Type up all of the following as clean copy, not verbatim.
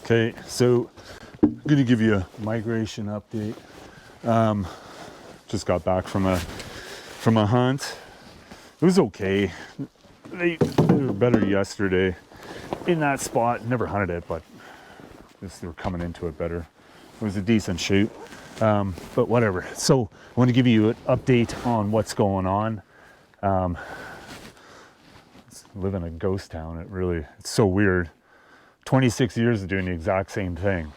Okay, so I'm gonna give you a migration update. Just got back from a hunt. It was okay. They were better yesterday in that spot. Never hunted it, but they were coming into it better. It was a decent shoot, but whatever. So I want to give you an update on what's going on. Live in a ghost town. It's so weird. 26 years of doing the exact same thing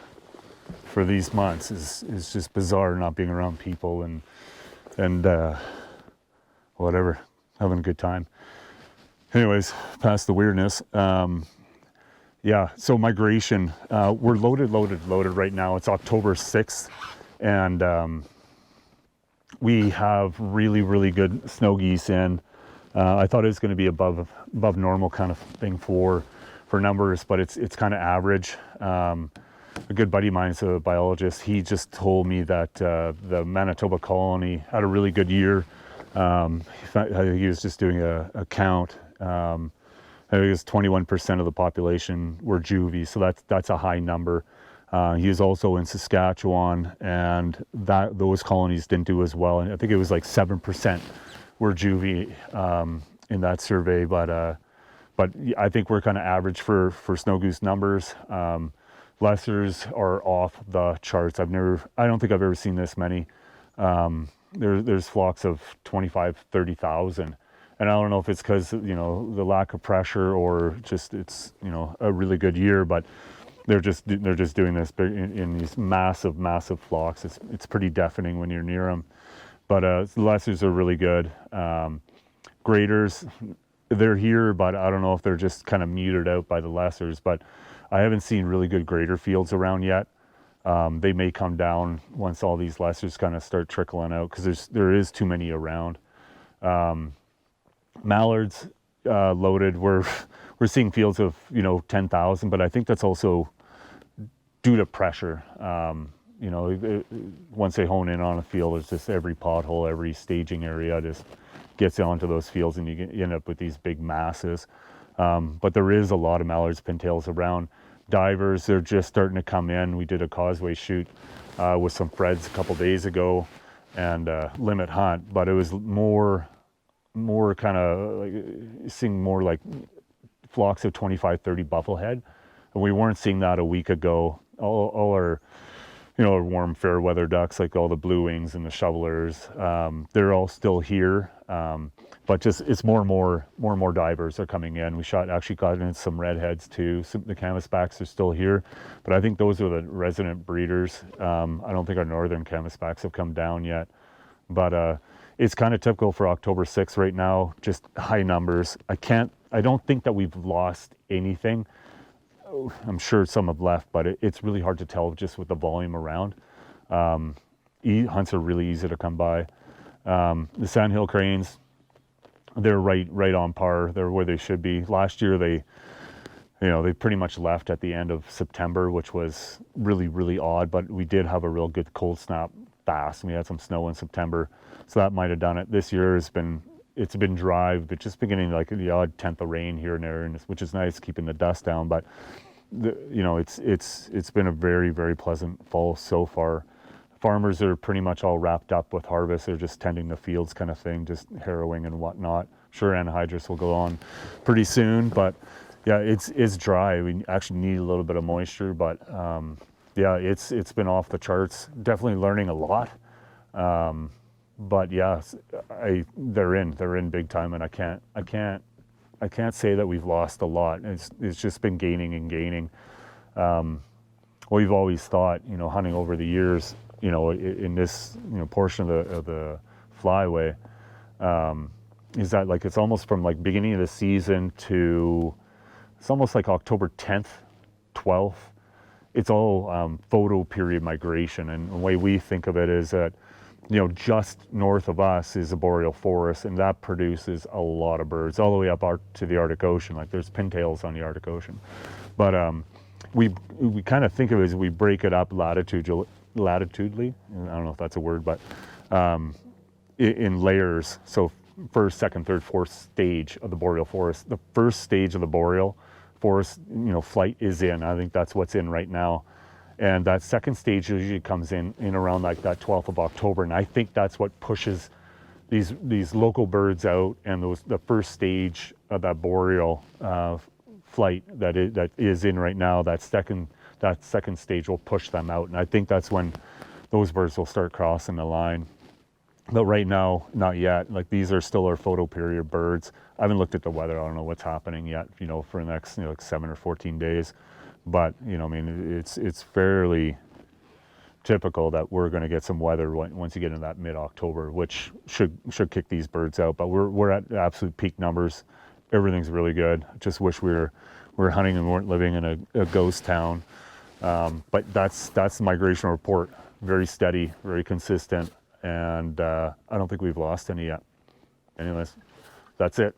for these months is just bizarre, not being around people and whatever, having a good time. Anyways, past the weirdness. Yeah, so migration, we're loaded right now. It's October 6th, and we have really good snow geese in. I thought it was going to be above normal kind of thing for numbers, but it's kind of average. A good buddy of mine is a biologist. He just told me that the Manitoba colony had a really good year. He was just doing a count. I think it's 21% of the population were juvie, so that's a high number. He was also in Saskatchewan, and those colonies didn't do as well. And I think it was like 7% were juvie in that survey, but I think we're kind of average for snow goose numbers. Lessers are off the charts. I don't think I've ever seen this many. There's flocks of 25, 30,000. And I don't know if it's because, the lack of pressure or just it's, a really good year, but they're just doing this in these massive flocks. It's pretty deafening when you're near them. But the lessers are really good. Graders, they're here, but I don't know if they're just kind of muted out by the lessers. But I haven't seen really good grader fields around yet. They may come down once all these lessers kind of start trickling out, because there is too many around. Mallards loaded. We're seeing fields of 10,000, but I think that's also due to pressure. Once they hone in on a field, it's just every pothole, every staging area just gets onto those fields, and you end up with these big masses. But there is a lot of mallards, pintails around. Divers, they're just starting to come in. We did a causeway shoot with some Freds a couple days ago, and limit hunt, but it was more kind of like seeing more like flocks of 25, 30 bufflehead, and we weren't seeing that a week ago. All our our warm fair weather ducks, like all the blue wings and the shovelers, they're all still here, but just it's more and more divers are coming in. We actually got in some redheads too. The canvasbacks are still here, but I think those are the resident breeders. I don't think our northern canvasbacks have come down yet, but it's kind of typical for October 6th right now, just high numbers. I don't think that we've lost anything. I'm sure some have left, but it's really hard to tell just with the volume around. Hunts are really easy to come by. The Sandhill cranes, they're right on par. They're where they should be. Last year they pretty much left at the end of September, which was really odd, but we did have a real good cold snap fast, and we had some snow in September, so that might have done it. This year it's been dry, but just beginning like the odd tenth of rain here and there, which is nice, keeping the dust down. But it's been a very pleasant fall so far. Farmers are pretty much all wrapped up with harvest. They're just tending the fields kind of thing, just harrowing and whatnot. Sure, anhydrous will go on pretty soon, but yeah, it's dry. We actually need a little bit of moisture, but yeah, it's been off the charts. Definitely learning a lot. But yeah, they're in big time, and I can't say that we've lost a lot. It's just been gaining and gaining. We've always thought, hunting over the years, in this portion of the flyway, is that like it's almost from like beginning of the season to it's almost like October 10th, 12th. It's all photo period migration, and the way we think of it is that just north of us is a boreal forest, and that produces a lot of birds all the way up to the Arctic Ocean. Like there's pintails on the Arctic Ocean, but we kind of think of it as we break it up latitudinally. I don't know if that's a word, but in layers. So first, second, third, fourth stage of the boreal forest. The first stage of the boreal forest, flight is in. I think that's what's in right now. And that second stage usually comes in around like that 12th of October. And I think that's what pushes these local birds out, and the first stage of that boreal flight that is in right now, that second stage will push them out. And I think that's when those birds will start crossing the line. But right now, not yet. Like, these are still our photo period birds. I haven't looked at the weather. I don't know what's happening yet, for the next, like 7 or 14 days. But, it's fairly typical that we're going to get some weather once you get into that mid-October, which should kick these birds out. But we're at absolute peak numbers. Everything's really good. Just wish we were hunting and weren't living in a ghost town. But that's the migration report. Very steady, very consistent. And I don't think we've lost any yet. Anyways, that's it.